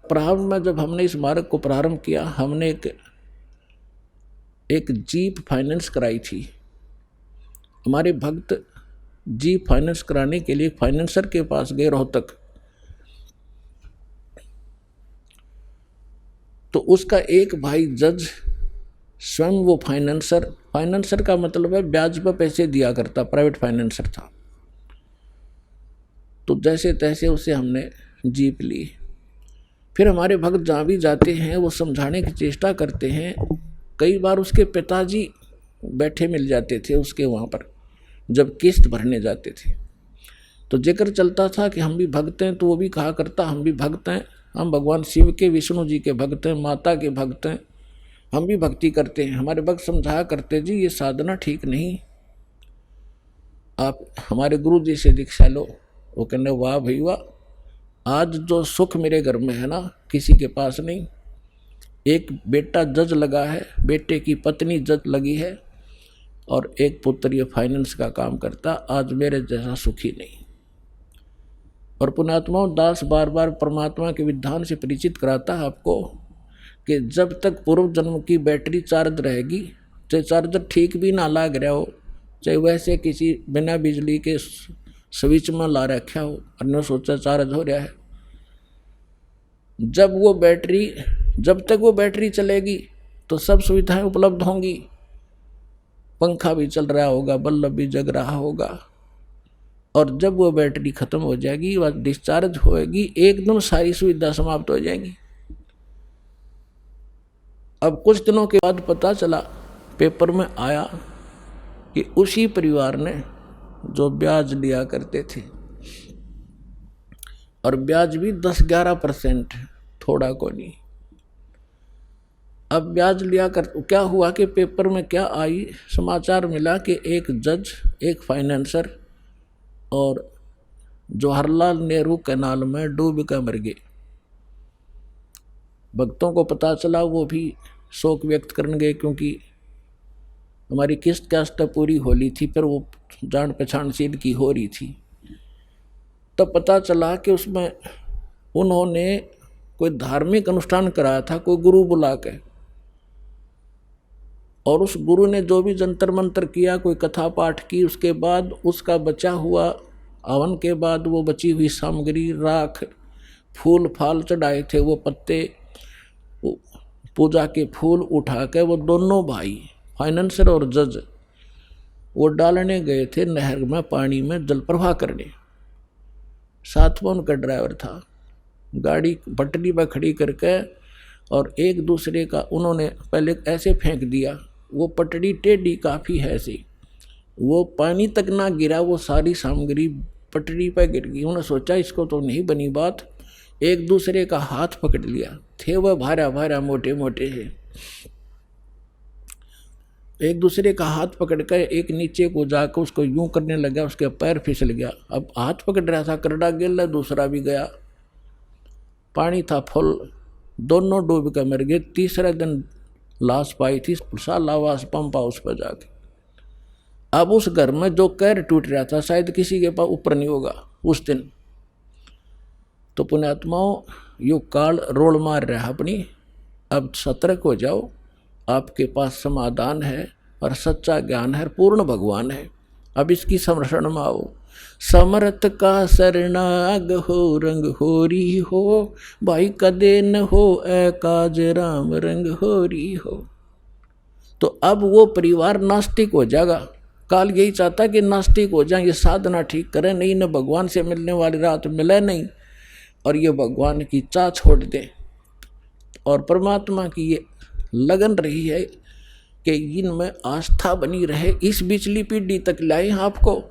प्रारंभ में जब हमने इस मार्ग को प्रारंभ किया, हमने एक जीप फाइनेंस कराई थी। हमारे भक्त जीप फाइनेंस कराने के लिए फाइनेंसर के पास गए रोहतक, तो उसका एक भाई जज स्वयं वो फाइनेंसर का मतलब है ब्याज पर पैसे दिया करता, प्राइवेट फाइनेंसर था। तो जैसे तैसे उसे हमने जीप ली। फिर हमारे भक्त जहाँ भी जाते हैं वो समझाने की चेष्टा करते हैं। कई बार उसके पिताजी बैठे मिल जाते थे उसके वहाँ पर जब किस्त भरने जाते थे, तो जिक्र चलता था कि हम भी भक्त हैं, तो वो भी कहा करता हम भी भक्त हैं, हम भगवान शिव के, विष्णु जी के भक्त हैं, माता के भक्त हैं, हम भी भक्ति करते हैं। हमारे भक्त समझाया करते जी ये साधना ठीक नहीं, आप हमारे गुरु जी से दीक्षा लो। वो कहने वाह भाई वाह, आज जो सुख मेरे घर में है ना किसी के पास नहीं। एक बेटा जज लगा है, बेटे की पत्नी जज लगी है, और एक पुत्र ये फाइनेंस का काम करता, आज मेरे जैसा सुखी नहीं। और पुण्यात्माओं, दास बार बार परमात्मा के विधान से परिचित कराता है आपको कि जब तक पूर्व जन्म की बैटरी चार्ज रहेगी, चाहे चार्जर ठीक भी ना लग रहा हो, चाहे वैसे किसी बिना बिजली के स्विच में ला रखा हो और न सोचा चार्ज हो रहा है, जब तक वो बैटरी चलेगी तो सब सुविधाएं उपलब्ध होंगी। पंखा भी चल रहा होगा, बल्ब भी जग रहा होगा, और जब वो बैटरी खत्म हो जाएगी, वह डिस्चार्ज होएगी, एकदम सारी सुविधा समाप्त हो जाएंगी। अब कुछ दिनों के बाद पता चला, पेपर में आया कि उसी परिवार ने जो ब्याज लिया करते थे, और ब्याज भी 10-11%, थोड़ा को नहीं। अब ब्याज लिया कर क्या हुआ कि पेपर में क्या आई, समाचार मिला कि एक जज, एक फाइनेंसर और जवाहरलाल नेहरू कैनाल में डूब कर मर गए। भक्तों को पता चला, वो भी शोक व्यक्त करने गए, क्योंकि हमारी किस्त कास्ट पूरी होली थी, फिर वो जान पहचान सीध की हो रही थी। तब पता चला कि उसमें उन्होंने कोई धार्मिक अनुष्ठान कराया था, कोई गुरु बुला के, और उस गुरु ने जो भी जंतर मंतर किया, कोई कथा पाठ की, उसके बाद उसका बचा हुआ हवन के बाद वो बची हुई सामग्री, राख, फूल फाल चढ़ाए थे, वो पत्ते, पूजा के फूल उठा के वो दोनों भाई फाइनेंसर और जज वो डालने गए थे नहर में, पानी में जल प्रवाह करने। साथ में उनका ड्राइवर था। गाड़ी पटरी पर खड़ी करके और एक दूसरे का उन्होंने पहले ऐसे फेंक दिया, वो पटड़ी टेढ़ी काफ़ी है ऐसी, वो पानी तक ना गिरा, वो सारी सामग्री पटड़ी पर गिर गई। उन्होंने सोचा इसको तो नहीं बनी बात, एक दूसरे का हाथ पकड़ लिया, थे वह भारा भारा मोटे मोटे है, एक दूसरे का हाथ पकड़कर एक नीचे को जाकर उसको यूं करने लगा, उसके पैर फिसल गया। अब हाथ पकड़ रहा था, करड़ा गिर, दूसरा भी गया, पानी था फुल, दोनों डूब कर मर गए। तीसरे दिन लाश पाई थी सालावास पंप हाउस पर जाके। अब उस घर में जो कैर टूट रहा था, शायद किसी के पास ऊपर नहीं होगा उस दिन। तो पुण्यात्माओं, यो काल रोल मार रहा है अपनी, अब सतर्क हो जाओ, आपके पास समाधान है और सच्चा ज्ञान है, पूर्ण भगवान है। अब इसकी संरक्षण में आओ। समर्थ का शरणाग हो, रंग होरी हो, भाई कदे न हो ए काज राम, रंग होरी हो। तो अब वो परिवार नास्तिक हो जाएगा। काल यही चाहता कि नास्तिक हो जाए, ये साधना ठीक करें, नहीं न भगवान से मिलने वाली रात मिले नहीं, और ये भगवान की चाह छोड़ दें, और परमात्मा की ये लगन रही है कि इनमें आस्था बनी रहे, इस बिचली पीढ़ी तक लाए आपको।